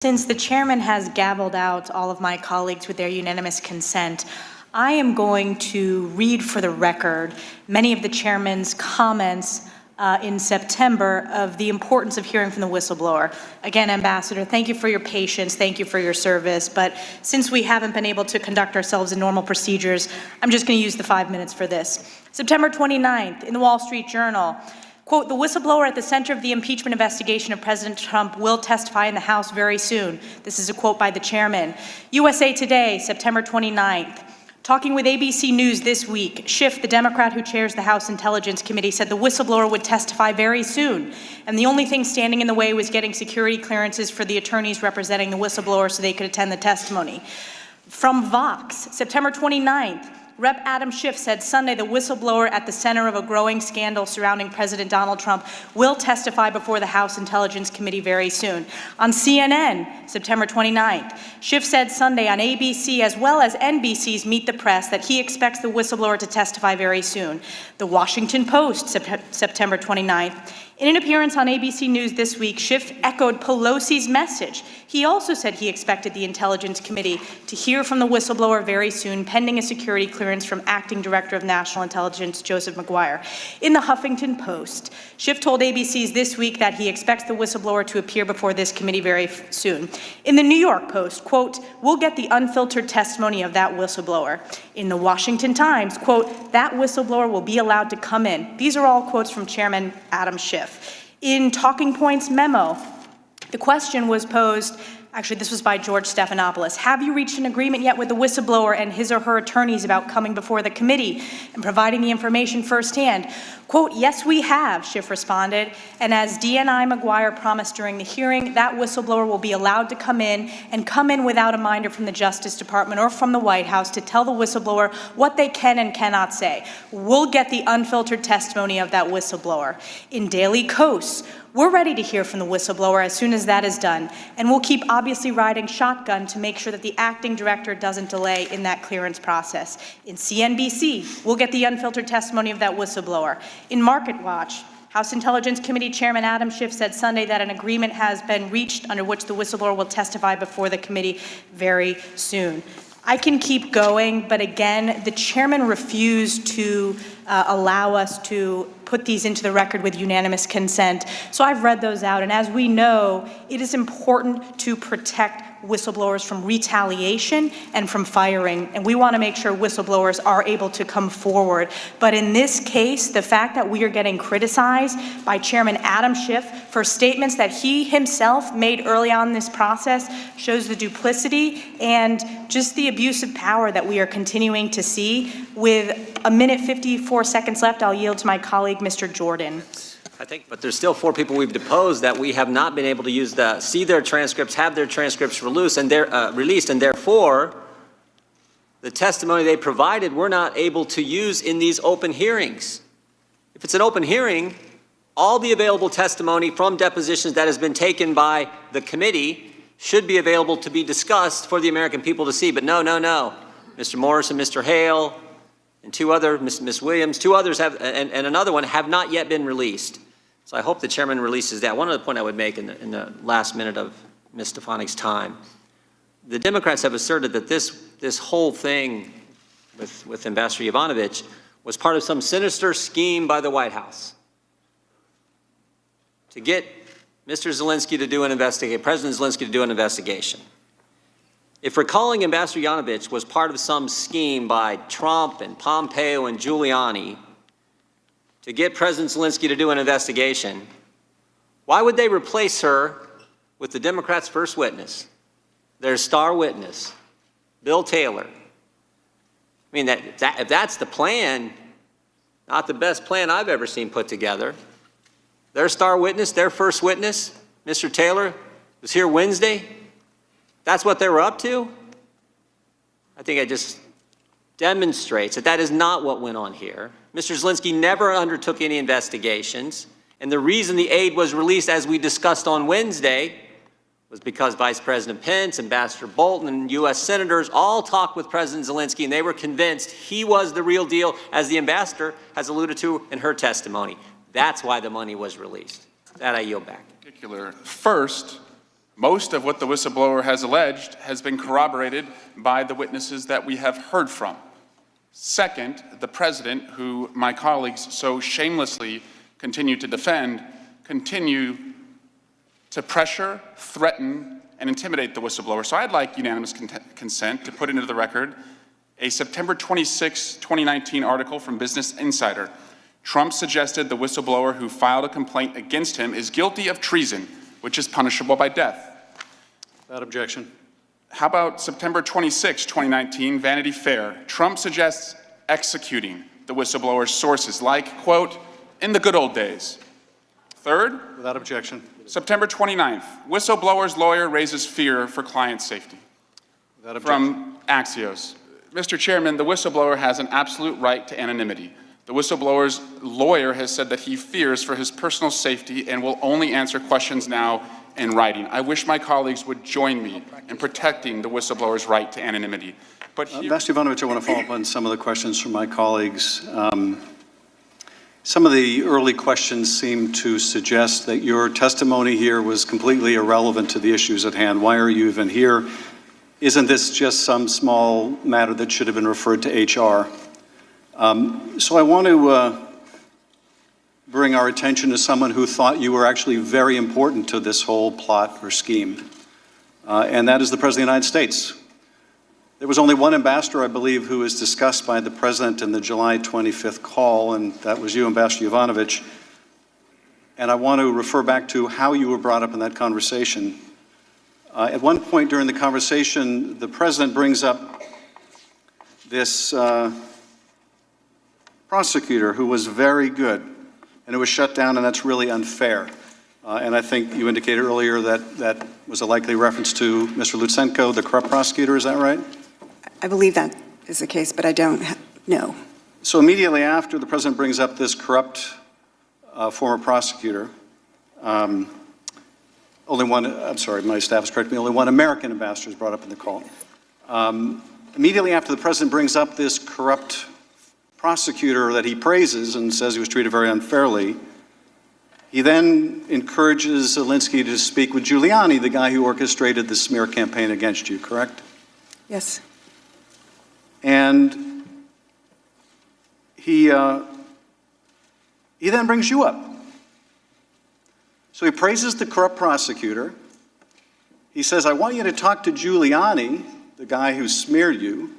Since the chairman has gavelled out all of my colleagues with their unanimous consent, I am going to read for the record many of the chairman's comments in September of the importance of hearing from the whistleblower. Again, Ambassador, thank you for your patience, thank you for your service, but since we haven't been able to conduct ourselves in normal procedures, I'm just going to use the 5 minutes for this. September 29th, in the Wall Street Journal, quote, the whistleblower at the center of the impeachment investigation of President Trump will testify in the House very soon. This is a quote by the chairman. USA Today, September 29th. Talking with ABC News this week, Schiff, the Democrat who chairs the House Intelligence Committee, said the whistleblower would testify very soon. And the only thing standing in the way was getting security clearances for the attorneys representing the whistleblower so they could attend the testimony. From Vox, September 29th, Rep. Adam Schiff said Sunday the whistleblower at the center of a growing scandal surrounding President Donald Trump will testify before the House Intelligence Committee very soon. On CNN, September 29th, Schiff said Sunday on ABC as well as NBC's Meet the Press that he expects the whistleblower to testify very soon. The Washington Post, September 29th. In an appearance on ABC News this week, Schiff echoed Pelosi's message. He also said he expected the Intelligence Committee to hear from the whistleblower very soon, pending a security clearance from Acting Director of National Intelligence, Joseph McGuire. In the Huffington Post, Schiff told ABC's this week that he expects the whistleblower to appear before this committee very soon. In the New York Post, quote, we'll get the unfiltered testimony of that whistleblower. In the Washington Times, quote, that whistleblower will be allowed to come in. These are all quotes from Chairman Adam Schiff. In Talking Points memo, the question was posed, actually this was by George Stephanopoulos, have you reached an agreement yet with the whistleblower and his or her attorneys about coming before the committee and providing the information firsthand? Quote, yes, we have, Schiff responded, and as DNI McGuire promised during the hearing, that whistleblower will be allowed to come in without a minder from the Justice Department or from the White House to tell the whistleblower what they can and cannot say. We'll get the unfiltered testimony of that whistleblower. In Daily Kos, we're ready to hear from the whistleblower as soon as that is done, and we'll keep obviously riding shotgun to make sure that the acting director doesn't delay in that clearance process. In CNBC, we'll get the unfiltered testimony of that whistleblower. In Market Watch, House Intelligence Committee Chairman Adam Schiff said Sunday that an agreement has been reached under which the whistleblower will testify before the committee very soon. I can keep going, but again, the chairman refused to allow us to put these into the record with unanimous consent. So I've read those out, and as we know, it is important to protect whistleblowers from retaliation and from firing, and we want to make sure whistleblowers are able to come forward. But in this case, the fact that we are getting criticized by Chairman Adam Schiff for statements that he himself made early on in this process shows the duplicity and just the abuse of power that we are continuing to see. With a minute 54 seconds left, I'll yield to my colleague, Mr. Jordan. I think, but there's still 4 people we've deposed that we have not been able to use see their transcripts, have their transcripts released, and therefore the testimony they provided we're not able to use in these open hearings. If it's an open hearing, all the available testimony from depositions that has been taken by the committee should be available to be discussed for the American people to see. But no. Mr. Morris and Mr. Hale and 2 other, Ms. Williams, 2 others have, and another one have not yet been released. So I hope the chairman releases that. One other point I would make in the last minute of Ms. Stefanik's time. The Democrats have asserted that this whole thing with Ambassador Yovanovitch was part of some sinister scheme by the White House to get Mr. Zelensky to do an investigation, President Zelensky to do an investigation. If recalling Ambassador Yovanovitch was part of some scheme by Trump and Pompeo and Giuliani to get President Zelensky to do an investigation, why would they replace her with the Democrats' first witness, their star witness, Bill Taylor? I mean, if that's the plan, not the best plan I've ever seen put together. Their star witness, their first witness, Mr. Taylor, was here Wednesday. That's what they were up to? I think it just demonstrates that that is not what went on here. Mr. Zelensky never undertook any investigations, and the reason the aid was released, as we discussed on Wednesday, was because Vice President Pence, Ambassador Bolton, and U.S. senators all talked with President Zelensky, and they were convinced he was the real deal, as the ambassador has alluded to in her testimony. That's why the money was released. That I yield back. First, Most of what the whistleblower has alleged has been corroborated by the witnesses that we have heard from. Second, the president, who my colleagues so shamelessly continue to defend, continue to pressure, threaten, and intimidate the whistleblower. So I'd like unanimous consent to put into the record a September 26, 2019 article from Business Insider. Trump suggested the whistleblower who filed a complaint against him is guilty of treason, which is punishable by death. Without objection. How about September 26, 2019, Vanity Fair? Trump suggests executing the whistleblower's sources, like, quote, in the good old days. Third, Without objection. September 29th, whistleblower's lawyer raises fear for client safety. Without objection. From Axios. Mr. Chairman, the whistleblower has an absolute right to anonymity. The whistleblower's lawyer has said that he fears for his personal safety and will only answer questions now in writing. I wish my colleagues would join me in protecting the whistleblower's right to anonymity. But Ambassador Yovanovitch, I want to follow up on some of the questions from my colleagues. Some of the early questions seem to suggest that your testimony here was completely irrelevant to the issues at hand. Why are you even here? Isn't this just some small matter that should have been referred to HR? So I want to bring our attention to someone who thought you were actually very important to this whole plot or scheme, and that is the President of the United States. There was only one ambassador, I believe, who was discussed by the President in the July 25th call, and that was you, Ambassador Yovanovitch. And I want to refer back to how you were brought up in that conversation. At one point during the conversation, the President brings up this prosecutor who was very good, and it was shut down, and that's really unfair. And I think you indicated earlier that that was a likely reference to Mr. Lutsenko, the corrupt prosecutor, is that right? I believe that is the case, but I don't know. So immediately after the President brings up this corrupt former prosecutor, only one, I'm sorry, my staff has corrected me, only one American ambassador is brought up in the call. Immediately after the President brings up this corrupt prosecutor that he praises and says he was treated very unfairly, he then encourages Zelensky to speak with Giuliani, the guy who orchestrated the smear campaign against you, correct? Yes. And he then brings you up. So he praises the corrupt prosecutor. He says, I want you to talk to Giuliani, the guy who smeared you.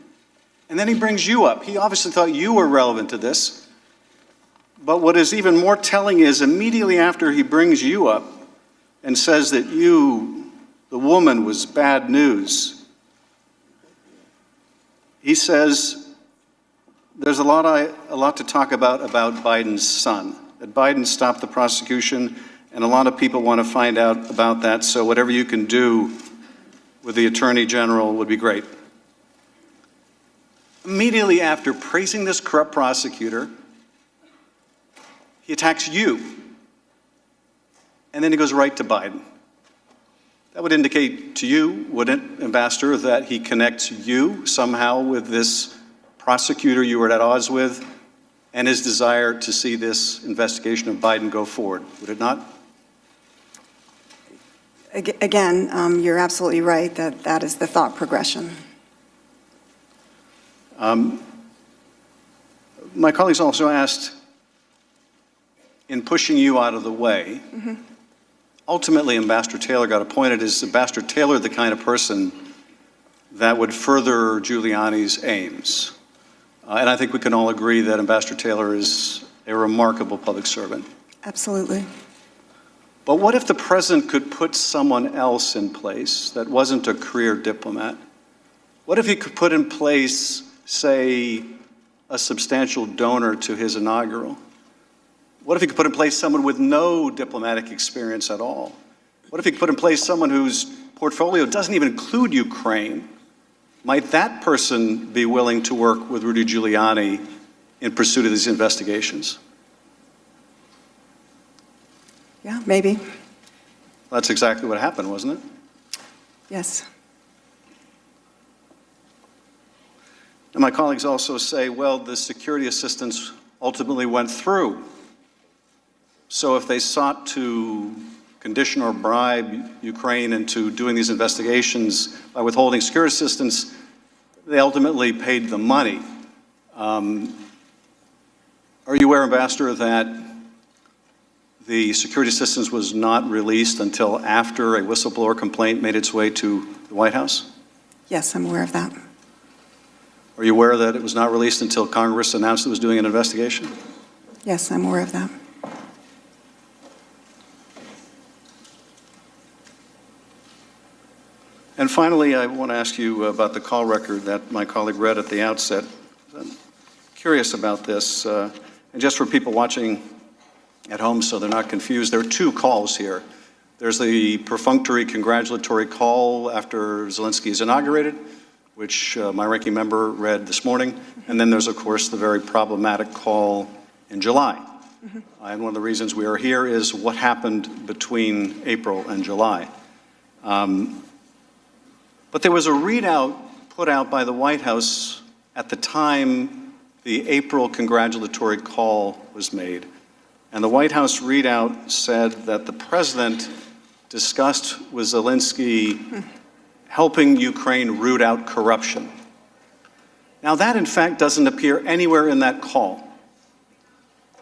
And then he brings you up. He obviously thought you were relevant to this. But what is even more telling is immediately after he brings you up and says that you, the woman, was bad news, he says there's a lot to talk about Biden's son, that Biden stopped the prosecution, and a lot of people want to find out about that, so whatever you can do with the Attorney General would be great. Immediately after praising this corrupt prosecutor, he attacks you, and then he goes right to Biden. That would indicate to you, wouldn't it, Ambassador, that he connects you somehow with this prosecutor you were at odds with and his desire to see this investigation of Biden go forward, would it not? Again, you're absolutely right that that is the thought progression. My colleagues also asked, in pushing you out of the way, ultimately Ambassador Taylor got appointed. Is Ambassador Taylor the kind of person that would further Giuliani's aims? And I think we can all agree that Ambassador Taylor is a remarkable public servant. Absolutely. But what if the President could put someone else in place that wasn't a career diplomat? What if he could put in place, say, a substantial donor to his inaugural? What if he could put in place someone with no diplomatic experience at all? What if he could put in place someone whose portfolio doesn't even include Ukraine? Might that person be willing to work with Rudy Giuliani in pursuit of these investigations? Yeah, maybe. That's exactly what happened, wasn't it? Yes. And my colleagues also say, well, the security assistance ultimately went through. So if they sought to condition or bribe Ukraine into doing these investigations by withholding security assistance, they ultimately paid the money. Are you aware, Ambassador, that the security assistance was not released until after a whistleblower complaint made its way to the White House? Yes, I'm aware of that. Are you aware that it was not released until Congress announced it was doing an investigation? Yes, I'm aware of that. And finally, I want to ask you about the call record that my colleague read at the outset. I'm curious about this, and just for people watching at home so they're not confused, there are two calls here. There's the perfunctory congratulatory call after Zelensky is inaugurated, which my ranking member read this morning, and then there's, of course, the very problematic call in July. And one of the reasons we are here is what happened between April and July. But there was a readout put out by the White House at the time the April congratulatory call was made. And the White House readout said that the president discussed with Zelensky helping Ukraine root out corruption. Now, that, in fact, doesn't appear anywhere in that call.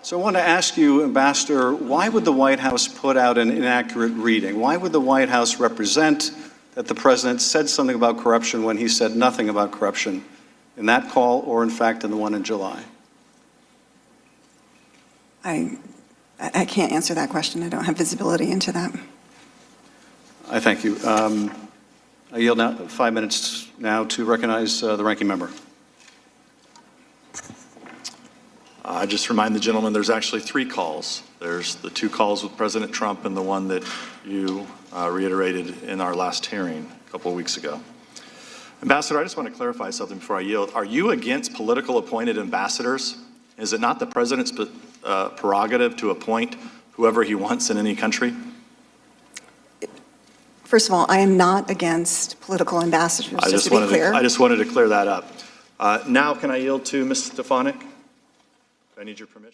So I want to ask you, Ambassador, why would the White House put out an inaccurate reading? Why would the White House represent that the president said something about corruption when he said nothing about corruption in that call or, in fact, in the one in July? I can't answer that question. I don't have visibility into that. I thank you. I yield now 5 minutes now to recognize the ranking member. I just remind the gentleman there's actually 3 calls. There's the 2 calls with President Trump and the one that you reiterated in our last hearing a couple of weeks ago. Ambassador, I just want to clarify something before I yield. Are you against political appointed ambassadors? Is it not the president's prerogative to appoint whoever he wants in any country? First of all, I am not against political ambassadors, just to be clear. I just wanted to clear that up. Now, can I yield to Ms. Stefanik? I need your permission.